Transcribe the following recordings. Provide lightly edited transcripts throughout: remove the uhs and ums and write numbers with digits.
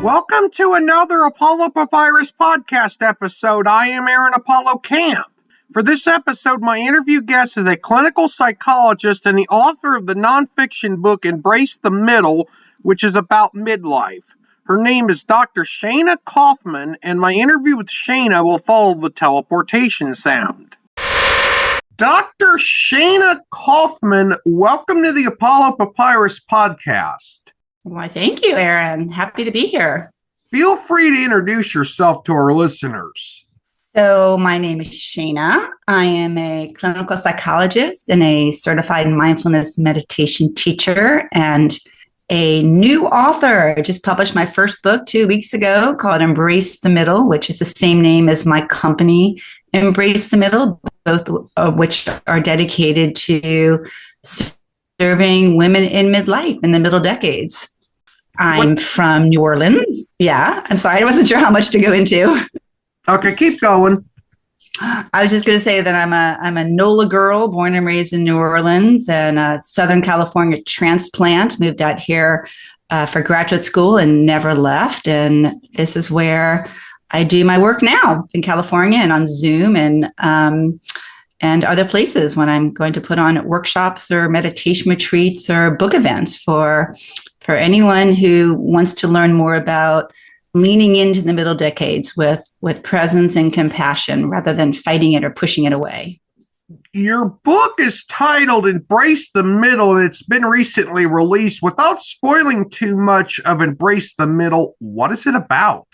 Welcome to another Apollo Papyrus podcast episode. I am Aaron Apollo Camp. For this episode, my interview guest is a clinical psychologist and the author of the nonfiction book Embrace the Middle, which is about midlife. Her name is Dr. Shayna Kaufmann, and my interview with Shayna will follow the teleportation sound. Dr. Shayna Kaufmann, welcome to the Apollo Papyrus podcast. Why, thank you, Aaron. Happy to be here. Feel free to introduce yourself to our listeners. So my name is Shayna. I am a clinical psychologist and a certified mindfulness meditation teacher and a new author. I just published my first book 2 weeks ago called Embrace the Middle, which is the same name as my company, Embrace the Middle, both of which are dedicated to serving women in midlife in the middle decades. I'm from New Orleans. Yeah, I'm sorry. I wasn't sure how much to go into. Okay, keep going. I was just going to say that I'm a NOLA girl, born and raised in New Orleans, and a Southern California transplant. Moved out here for graduate school and never left. And this is where I do my work now in California and on Zoom and other places when I'm going to put on workshops or meditation retreats or book events for anyone who wants to learn more about leaning into the middle decades with presence and compassion rather than fighting it or pushing it away. Your book is titled Embrace the Middle, and it's been recently released. Without spoiling too much of Embrace the Middle, what is it about?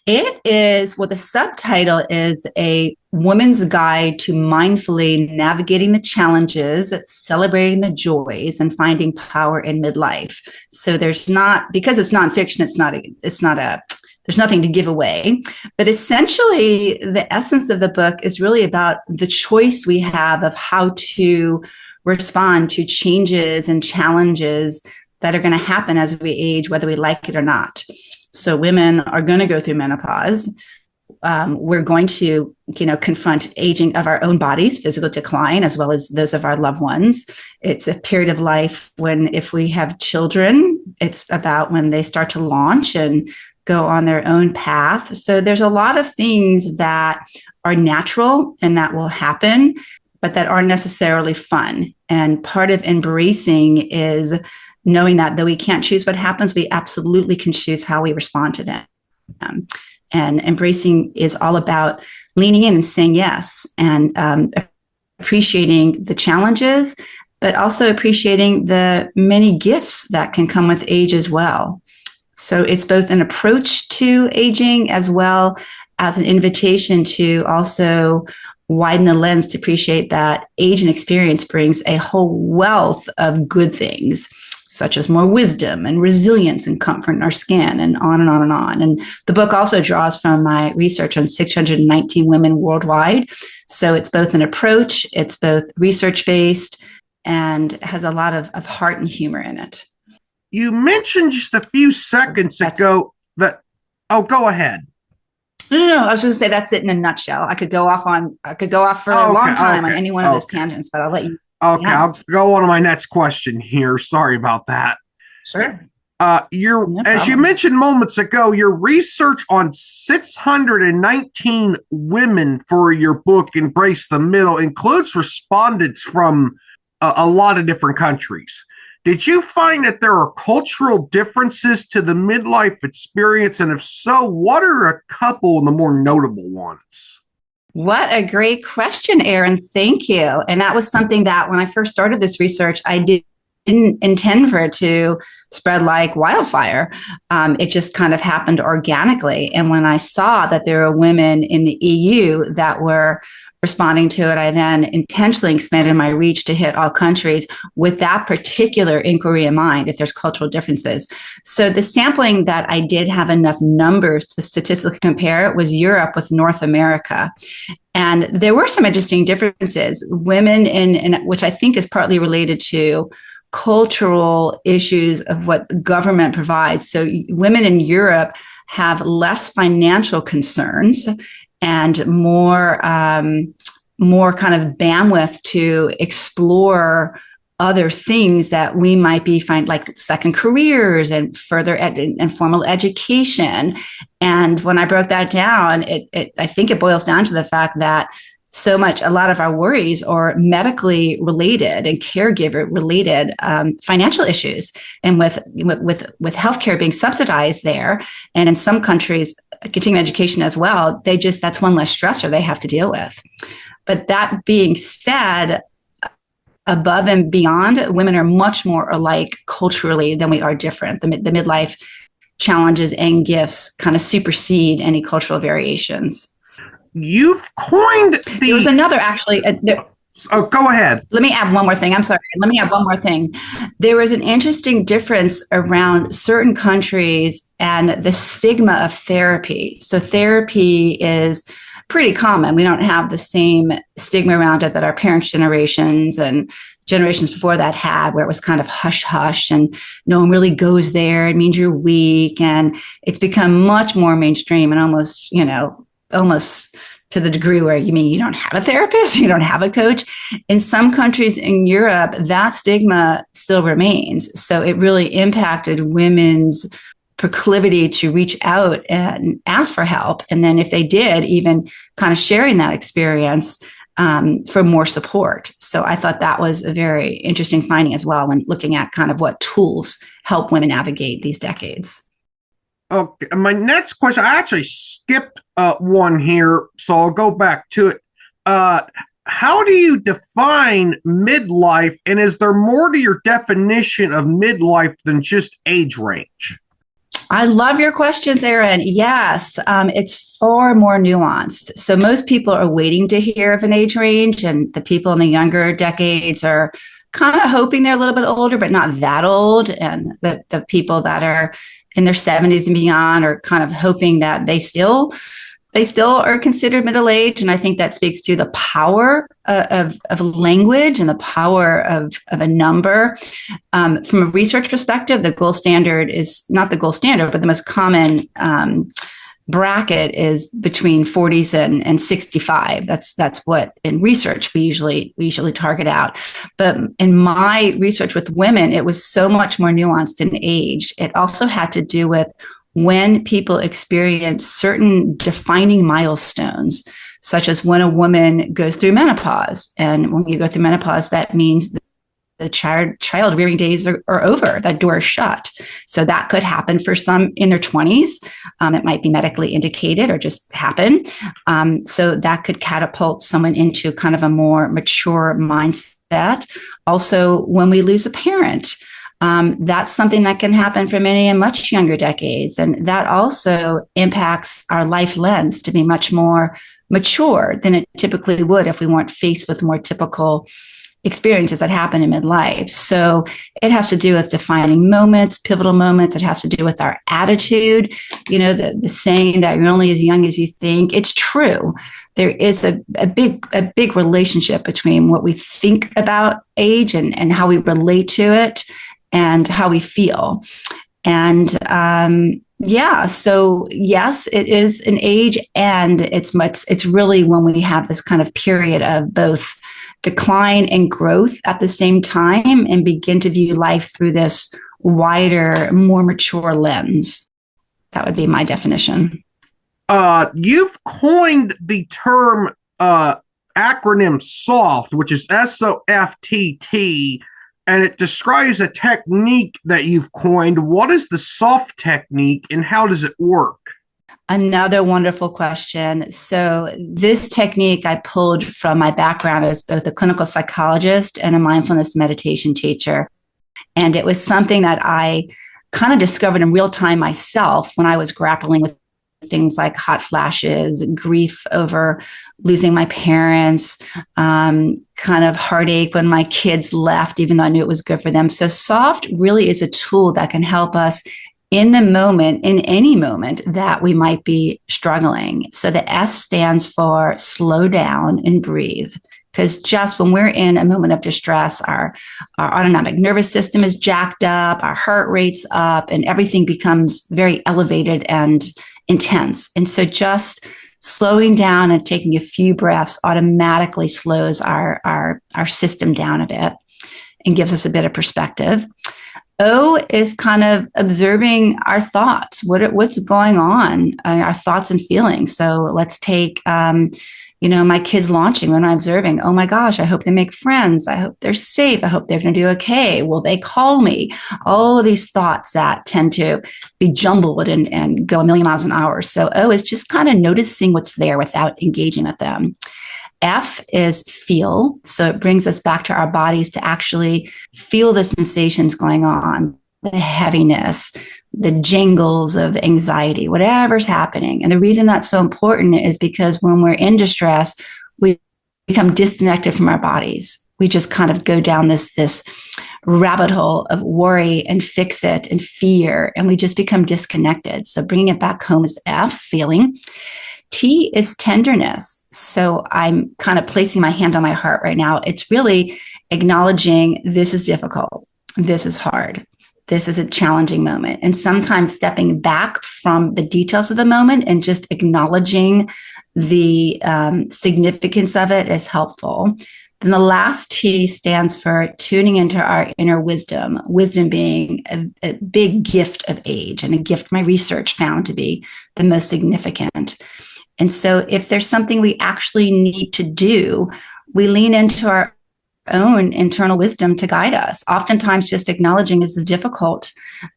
It is, the subtitle is A Woman's Guide to Mindfully Navigating the Challenges, Celebrating the Joys, and Finding Power in Midlife. So because it's nonfiction, there's nothing to give away. But essentially, the essence of the book is really about the choice we have of how to respond to changes and challenges that are going to happen as we age, whether we like it or not. So women are going to go through menopause. We're going to, confront aging of our own bodies, physical decline, as well as those of our loved ones. It's a period of life when, if we have children, it's about when they start to launch and go on their own path. So there's a lot of things that are natural and that will happen, but that aren't necessarily fun. And part of embracing is knowing that though we can't choose what happens, we absolutely can choose how we respond to them. And embracing is all about leaning in and saying yes and appreciating the challenges, but also appreciating the many gifts that can come with age as well. So it's both an approach to aging as well as an invitation to also widen the lens to appreciate that age and experience brings a whole wealth of good things, such as more wisdom and resilience and comfort in our skin, and on and on and on. And the book also draws from my research on 619 women worldwide. So it's both an approach, it's both research-based, and has a lot of heart and humor in it. You mentioned just a few seconds ago that, go ahead. No, I was just going to say that's it in a nutshell. I could go off for a long time on any one of those tangents, but I'll let you. Okay, yeah. I'll go on to my next question here. Sorry about that. Sure. As you mentioned moments ago, your research on 619 women for your book, Embrace the Middle, includes respondents from a lot of different countries. Did you find that there are cultural differences to the midlife experience? And if so, what are a couple of the more notable ones? What a great question, Aaron. Thank you. And that was something that when I first started this research, I didn't intend for it to spread like wildfire. It just kind of happened organically. And when I saw that there were women in the EU that were responding to it, I then intentionally expanded my reach to hit all countries with that particular inquiry in mind, if there's cultural differences. So the sampling that I did have enough numbers to statistically compare was Europe with North America. And there were some interesting differences. Women in which I think is partly related to cultural issues of what the government provides. So women in Europe have less financial concerns and more kind of bandwidth to explore other things that we might be like second careers and further and formal education. And when I broke that down, I think it boils down to the fact that a lot of our worries are medically related and caregiver related financial issues. And with healthcare being subsidized there, and in some countries, continuing education as well, that's one less stressor they have to deal with. But that being said, above and beyond, women are much more alike culturally than we are different. The midlife challenges and gifts kind of supersede any cultural variations. You've coined There was another, actually. Go ahead. Let me add one more thing. I'm sorry. Let me add one more thing. There was an interesting difference around certain countries and the stigma of therapy. So therapy is pretty common. We don't have the same stigma around it that our parents' generations and generations before that had, where it was kind of hush hush and no one really goes there. It means you're weak. And it's become much more mainstream and almost to the degree where you don't have a therapist, you don't have a coach. In some countries in Europe, that stigma still remains. So it really impacted women's proclivity to reach out and ask for help. And then if they did, even kind of sharing that experience for more support. So I thought that was a very interesting finding as well when looking at kind of what tools help women navigate these decades. Okay, my next question, I actually skipped one here, so I'll go back to it. How do you define midlife, and is there more to your definition of midlife than just age range? I love your questions, Aaron. Yes, it's far more nuanced. So most people are waiting to hear of an age range, and the people in the younger decades are kind of hoping they're a little bit older, but not that old. And the people that are in their 70s and beyond are kind of hoping that they still are considered middle-aged. And I think that speaks to the power of language and the power of a number. From a research perspective, the gold standard is not the gold standard, but the most common bracket is between 40s and 65. That's what in research we usually target out. But in my research with women, it was so much more nuanced in age. It also had to do with when people experience certain defining milestones, such as when a woman goes through menopause. And when you go through menopause, that means the child rearing days are over, that door is shut. So that could happen for some in their 20s. It might be medically indicated or just happen. So that could catapult someone into kind of a more mature mindset. Also, when we lose a parent, that's something that can happen for many in much younger decades. And that also impacts our life lens to be much more mature than it typically would if we weren't faced with more typical experiences that happen in midlife. So it has to do with defining moments, pivotal moments. It has to do with our attitude. The saying that you're only as young as you think. It's true. There is a big relationship between what we think about age and how we relate to it and how we feel. And so yes, it is an age, and it's really when we have this kind of period of both decline and growth at the same time and begin to view life through this wider, more mature lens. That would be my definition. You've coined the term acronym SOFT, which is SOFTT, and it describes a technique that you've coined. What is the SOFT technique and how does it work? Another wonderful question. So this technique I pulled from my background as both a clinical psychologist and a mindfulness meditation teacher. And it was something that I kind of discovered in real time myself when I was grappling with things like hot flashes, grief over losing my parents, kind of heartache when my kids left, even though I knew it was good for them. So SOFT really is a tool that can help us in the moment, in any moment that we might be struggling. So the S stands for slow down and breathe. Because just when we're in a moment of distress, our autonomic nervous system is jacked up, our heart rate's up, and everything becomes very elevated and intense. And so just slowing down and taking a few breaths automatically slows our system down a bit. and gives us a bit of perspective. O is kind of observing our thoughts, what's going on, our thoughts and feelings. So let's take, my kids launching. When I'm observing, oh my gosh, I hope they make friends. I hope they're safe. I hope they're going to do okay. Will they call me? All of these thoughts that tend to be jumbled and go a million miles an hour. So O is just kind of noticing what's there without engaging with them. F is feel. So it brings us back to our bodies to actually feel the sensations going on, the heaviness, the jingles of anxiety, whatever's happening. And the reason that's so important is because when we're in distress, we become disconnected from our bodies. We just kind of go down this rabbit hole of worry and fix it and fear, and we just become disconnected. So bringing it back home is F, feeling. T is tenderness. So I'm kind of placing my hand on my heart right now. It's really acknowledging this is difficult. This is hard. This is a challenging moment. And sometimes stepping back from the details of the moment and just acknowledging the significance of it is helpful. Then the last T stands for tuning into our inner wisdom, wisdom being a big gift of age and a gift my research found to be the most significant. And so if there's something we actually need to do, we lean into our own internal wisdom to guide us. Oftentimes just acknowledging this is difficult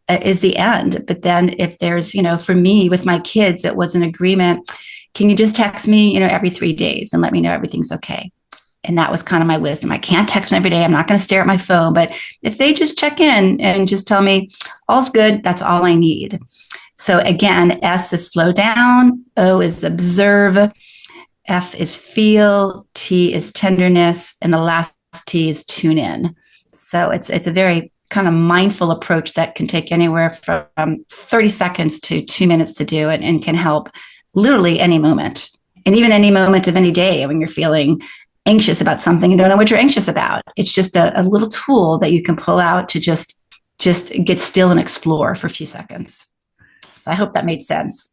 is the end. But then if there's, for me with my kids, it was an agreement. Can you just text me, every 3 days and let me know everything's okay? And that was kind of my wisdom. I can't text them every day. I'm not going to stare at my phone. But if they just check in and just tell me all's good, that's all I need. So again, S is slow down. O is observe. F is feel. T is tenderness. And the last T is tune in. So it's a very kind of mindful approach that can take anywhere from 30 seconds to 2 minutes to do it, and can help literally any moment, and even any moment of any day when you're feeling anxious about something and don't know what you're anxious about. It's just a little tool that you can pull out to just get still and explore for a few seconds. So I hope that made sense.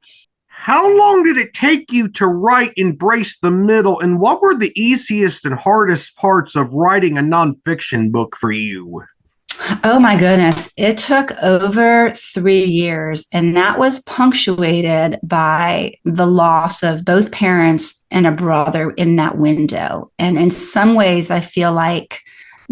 How long did it take you to write Embrace the Middle, and what were the easiest and hardest parts of writing a nonfiction book for you? Oh my goodness. It took over 3 years, and that was punctuated by the loss of both parents and a brother in that window. And in some ways, I feel like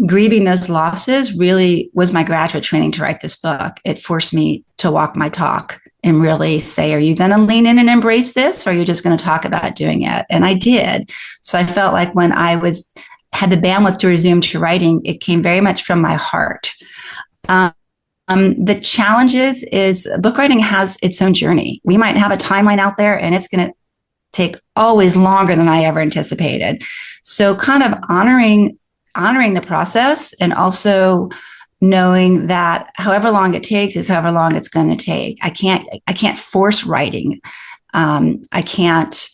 grieving those losses really was my graduate training to write this book. It forced me to walk my talk and really say, are you going to lean in and embrace this, or are you just going to talk about doing it? And I did. So I felt like when I had the bandwidth to resume to writing, it came very much from my heart. The challenges is book writing has its own journey. We might have a timeline out there, and it's going to take always longer than I ever anticipated. So kind of honoring the process, and also knowing that however long it takes is however long it's going to take. I can't force writing. I can't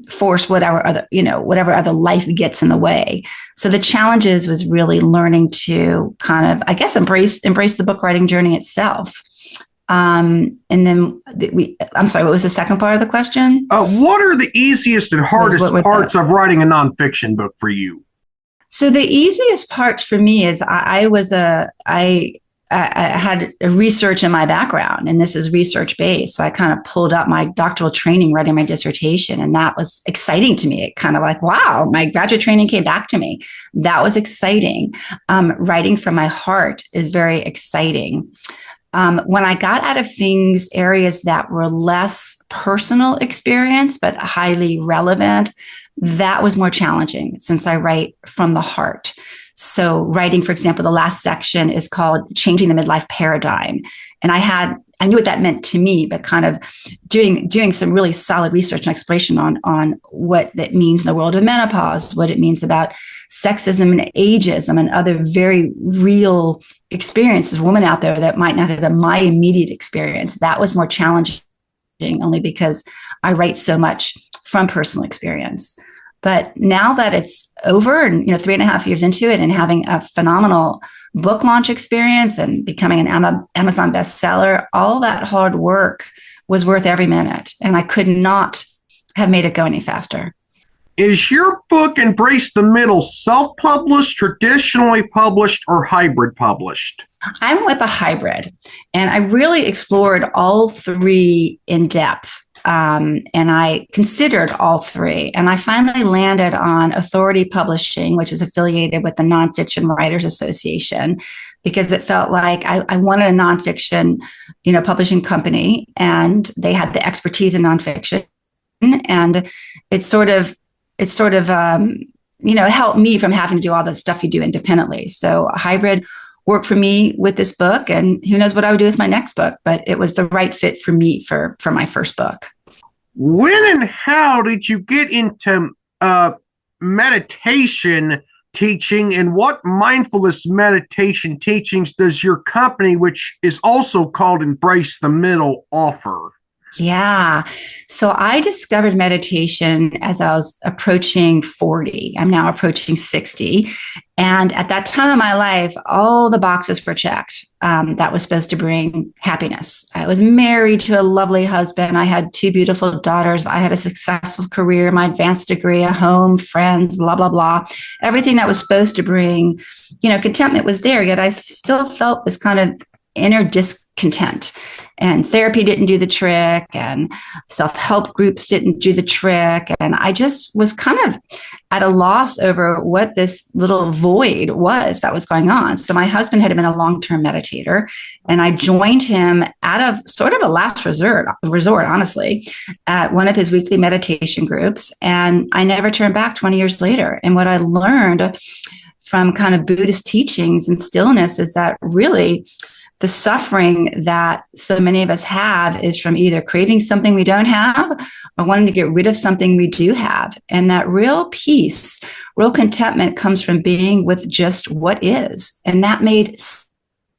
force whatever other life gets in the way. So the challenges was really learning to kind of, I guess, embrace the book writing journey itself. And then I'm sorry, what was the second part of the question? What are the easiest and hardest parts of writing a nonfiction book for you? So the easiest parts for me is I had a research in my background, and this is research based. So I kind of pulled up my doctoral training writing my dissertation, and that was exciting to me. It kind of like, wow, my graduate training came back to me. That was exciting. Writing from my heart is very exciting. When I got out of areas that were less personal experience, but highly relevant, that was more challenging since I write from the heart. So writing, for example, the last section is called Changing the Midlife Paradigm. And I knew what that meant to me, but kind of doing some really solid research and exploration on what that means in the world of menopause, what it means about sexism and ageism and other very real experiences, women out there that might not have been my immediate experience. That was more challenging only because I write so much from personal experience. But now that it's over and 3.5 years into it and having a phenomenal book launch experience and becoming an Amazon bestseller, all that hard work was worth every minute. And I could not have made it go any faster. Is your book Embrace the Middle self-published, traditionally published, or hybrid published? I went with a hybrid, and I really explored all three in depth. And I considered all three. And I finally landed on Authority Publishing, which is affiliated with the Nonfiction Writers Association, because it felt like I wanted a nonfiction, publishing company, and they had the expertise in nonfiction. And it sort of helped me from having to do all the stuff you do independently. So a hybrid worked for me with this book, and who knows what I would do with my next book, but it was the right fit for me for my first book. When and how did you get into meditation teaching, and what mindfulness meditation teachings does your company, which is also called Embrace the Middle, offer? Yeah. So I discovered meditation as I was approaching 40. I'm now approaching 60. And at that time of my life, all the boxes were checked. That was supposed to bring happiness. I was married to a lovely husband. I had 2 beautiful daughters. I had a successful career, my advanced degree, a home, friends, blah, blah, blah. Everything that was supposed to bring, contentment was there. Yet I still felt this kind of inner discontent. And therapy didn't do the trick, and self-help groups didn't do the trick. And I just was kind of at a loss over what this little void was that was going on. So my husband had been a long-term meditator, and I joined him out of sort of a last resort, honestly, at one of his weekly meditation groups. And I never turned back 20 years later. And what I learned from kind of Buddhist teachings and stillness is that really the suffering that so many of us have is from either craving something we don't have or wanting to get rid of something we do have. And that real peace, real contentment comes from being with just what is. And that made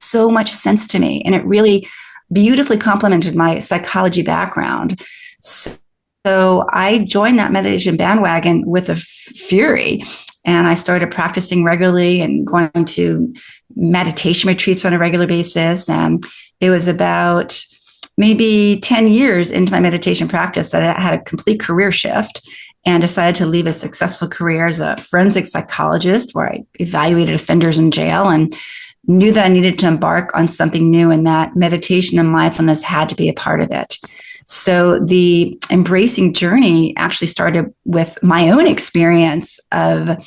so much sense to me. And it really beautifully complemented my psychology background. So I joined that meditation bandwagon with a fury. And I started practicing regularly and going to meditation retreats on a regular basis. And it was about maybe 10 years into my meditation practice that I had a complete career shift and decided to leave a successful career as a forensic psychologist, where I evaluated offenders in jail, and knew that I needed to embark on something new, and that meditation and mindfulness had to be a part of it. So the embracing journey actually started with my own experience of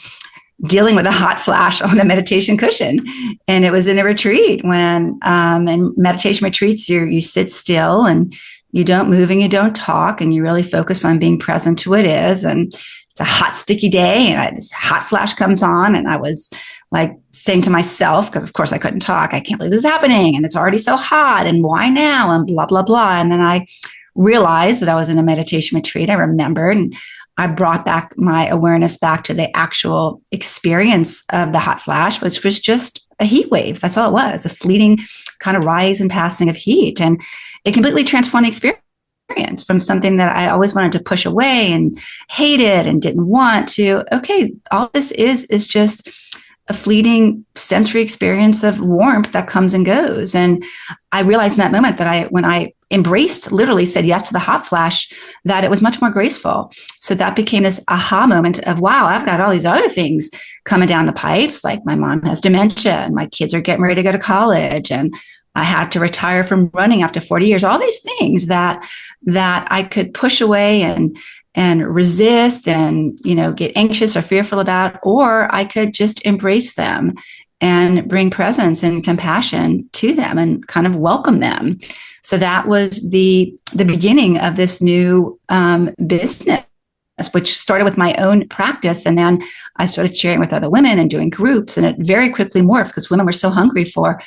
dealing with a hot flash on a meditation cushion. And it was in a retreat when, in meditation retreats, you sit still and you don't move and you don't talk, and you really focus on being present to what is. And it's a hot, sticky day, and this hot flash comes on, and I was like saying to myself, because of course I couldn't talk, I can't believe this is happening, and it's already so hot, and why now, and blah, blah, blah. And then I realized that I was in a meditation retreat. I remembered, and I brought back my awareness back to the actual experience of the hot flash, which was just a heat wave. That's all it was, a fleeting kind of rise and passing of heat. And it completely transformed the experience from something that I always wanted to push away and hated and didn't want to, okay, all this is just a fleeting sensory experience of warmth that comes and goes. And I realized in that moment that when I embraced, literally said yes to the hot flash, that it was much more graceful. So that became this aha moment of, wow, I've got all these other things coming down the pipes. Like my mom has dementia, and my kids are getting ready to go to college, and I had to retire from running after 40 years, all these things that I could push away and resist and, get anxious or fearful about, or I could just embrace them and bring presence and compassion to them and kind of welcome them. So that was the beginning of this new business, which started with my own practice. And then I started sharing with other women and doing groups, and it very quickly morphed because women were so hungry for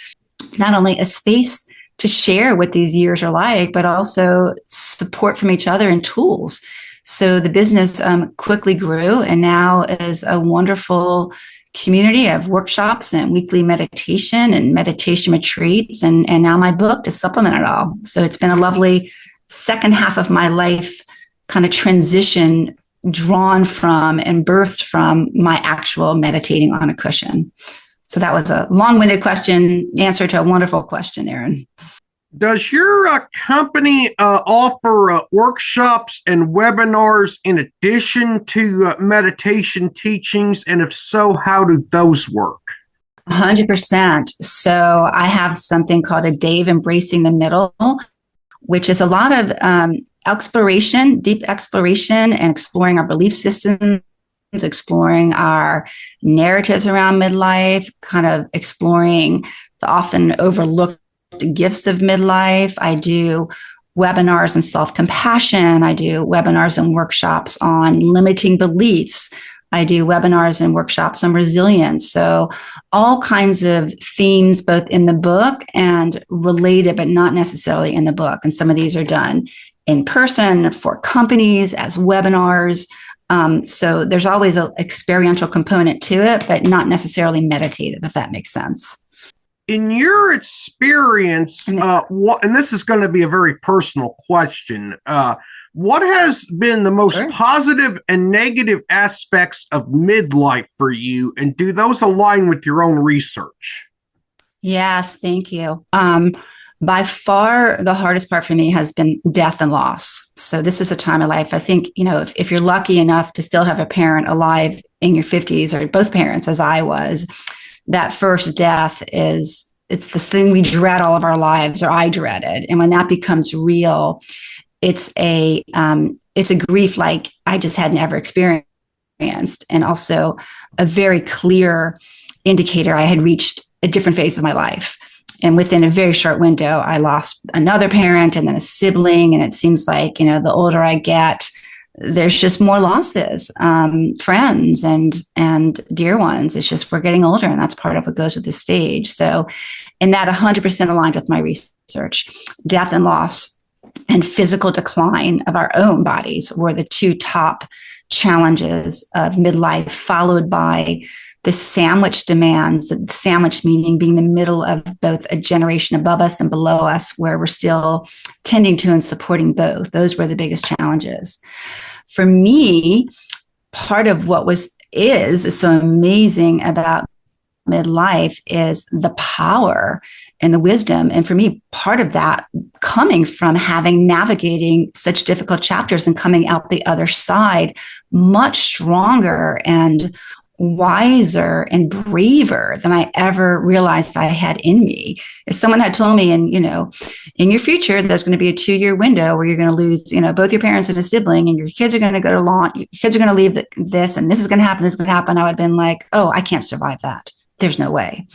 not only a space to share what these years are like, but also support from each other and tools. So the business quickly grew, and now is a wonderful community of workshops and weekly meditation and meditation retreats, and now my book to supplement it all. So it's been a lovely second half of my life kind of transition, drawn from and birthed from my actual meditating on a cushion. So that was a long-winded answer to a wonderful question, Aaron. Does your company offer workshops and webinars in addition to meditation teachings? And if so, how do those work? 100%. So I have something called a day of embracing the middle, which is a lot of exploration, deep exploration, and exploring our belief systems, exploring our narratives around midlife, kind of exploring the often overlooked gifts of midlife. I do webinars on self-compassion. I do webinars and workshops on limiting beliefs. I do webinars and workshops on resilience. So all kinds of themes, both in the book and related, but not necessarily in the book. And some of these are done in person for companies as webinars. So there's always an experiential component to it, but not necessarily meditative, if that makes sense. In your experience, and this is going to be a very personal question, what has been the most positive and negative aspects of midlife for you, and do those align with your own research? Yes, thank you. By far, the hardest part for me has been death and loss. So this is a time of life. I think, if you're lucky enough to still have a parent alive in your 50s, or both parents, as I was, that first death it's this thing we dread all of our lives, or I dreaded. And when that becomes real, it's a grief like I just had never experienced. And also a very clear indicator I had reached a different phase of my life. And within a very short window, I lost another parent and then a sibling. And it seems like, the older I get, there's just more losses, friends and dear ones. It's just, we're getting older, and that's part of what goes with the stage. So, and that 100% aligned with my research. Death and loss and physical decline of our own bodies were the two top challenges of midlife, followed by the sandwich demands, the sandwich meaning being the middle of both a generation above us and below us, where we're still tending to and supporting both. Those were the biggest challenges. For me, part of what is so amazing about midlife is the power and the wisdom. And for me, part of that coming from navigating such difficult chapters and coming out the other side much stronger and wiser and braver than I ever realized I had in me. If someone had told me, in your future, there's going to be a 2-year window where you're going to lose, both your parents and a sibling, and your kids are going to go to law, your kids are going to leave this, and this is going to happen, this is going to happen, I would have been like, oh, I can't survive that. There's no way.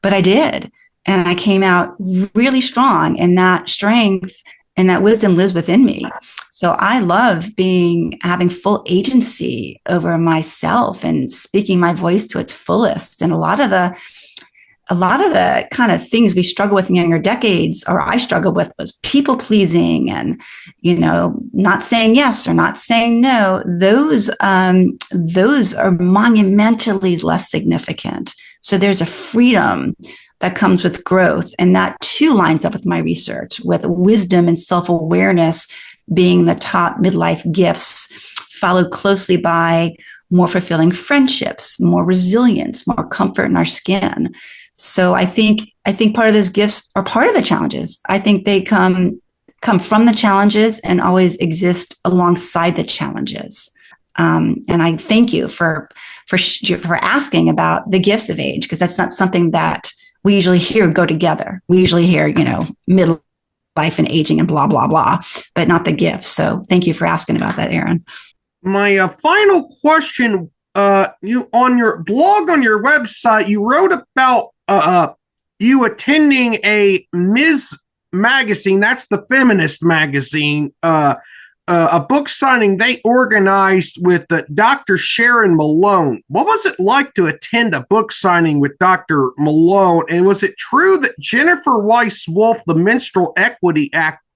But I did. And I came out really strong, and that strength and that wisdom lives within me. So I love having full agency over myself and speaking my voice to its fullest. And a lot of the kind of things we struggle with in younger decades, or I struggled with, was people pleasing and, not saying yes or not saying no. Those are monumentally less significant. So there's a freedom that comes with growth. And that too lines up with my research, with wisdom and self-awareness being the top midlife gifts, followed closely by more fulfilling friendships, more resilience, more comfort in our skin. So I think part of those gifts are part of the challenges. I think they come from the challenges and always exist alongside the challenges. And I thank you for asking about the gifts of age, because that's not something that we usually hear go together. We usually hear, midlife and aging and blah, blah, blah, but not the gifts. So thank you for asking about that, Aaron. My final question, you on your blog, on your website, you wrote about you attending a Ms. magazine, that's the feminist magazine, a book signing they organized with Dr. Sharon Malone. What was it like to attend a book signing with Dr. Malone? And was it true that Jennifer Weiss Wolf, the menstrual equity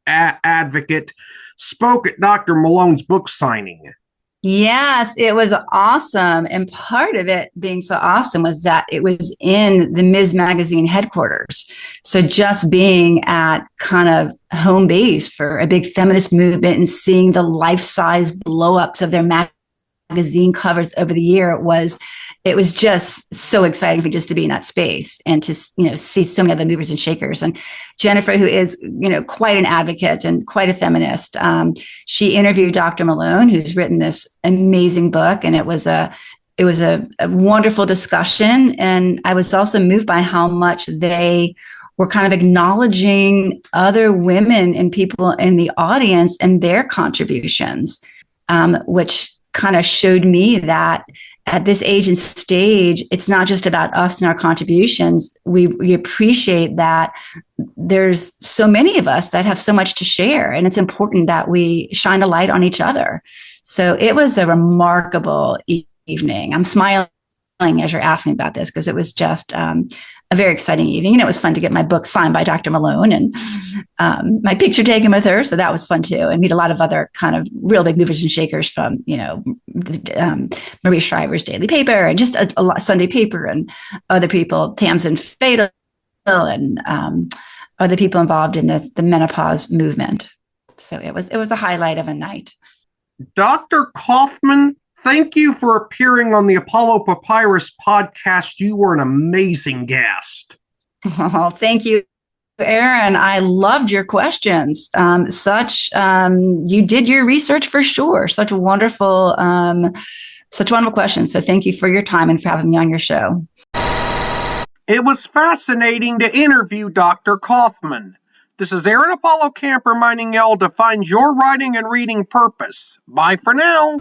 advocate, spoke at Dr. Malone's book signing? Yes, it was awesome. And part of it being so awesome was that it was in the Ms. Magazine headquarters. So just being at kind of home base for a big feminist movement and seeing the life-size blow-ups of their magazine covers over the year, it was just so exciting for me just to be in that space and to, see so many other movers and shakers. And Jennifer, who is, quite an advocate and quite a feminist, she interviewed Dr. Malone, who's written this amazing book. And it was a wonderful discussion. And I was also moved by how much they were kind of acknowledging other women and people in the audience and their contributions, which kind of showed me that at this age and stage, it's not just about us and our contributions. We appreciate that there's so many of us that have so much to share, and it's important that we shine a light on each other. So it was a remarkable evening. I'm smiling as you're asking about this because it was just a very exciting evening. It was fun to get my book signed by Dr. Malone and my picture taken with her. So that was fun too. And meet a lot of other kind of real big movers and shakers from, Marie Shriver's Daily Paper and just a lot Sunday Paper and other people, Tamsin Fatal and other people involved in the menopause movement. So it was a highlight of a night. Dr. Kaufmann, thank you for appearing on the Apollo Papyrus podcast. You were an amazing guest. Oh, thank you, Aaron. I loved your questions. You did your research for sure. Such wonderful questions. So thank you for your time and for having me on your show. It was fascinating to interview Dr. Kaufmann. This is Aaron Apollo Camp reminding y'all to find your writing and reading purpose. Bye for now.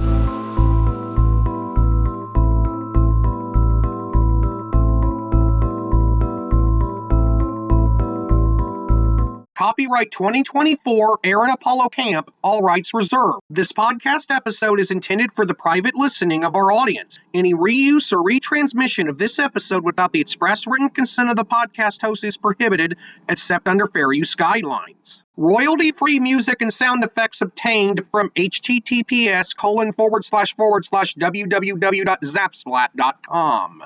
Copyright 2024, Aaron Apollo Camp, all rights reserved. This podcast episode is intended for the private listening of our audience. Any reuse or retransmission of this episode without the express written consent of the podcast host is prohibited, except under fair use guidelines. Royalty-free music and sound effects obtained from https://www.zapsplat.com.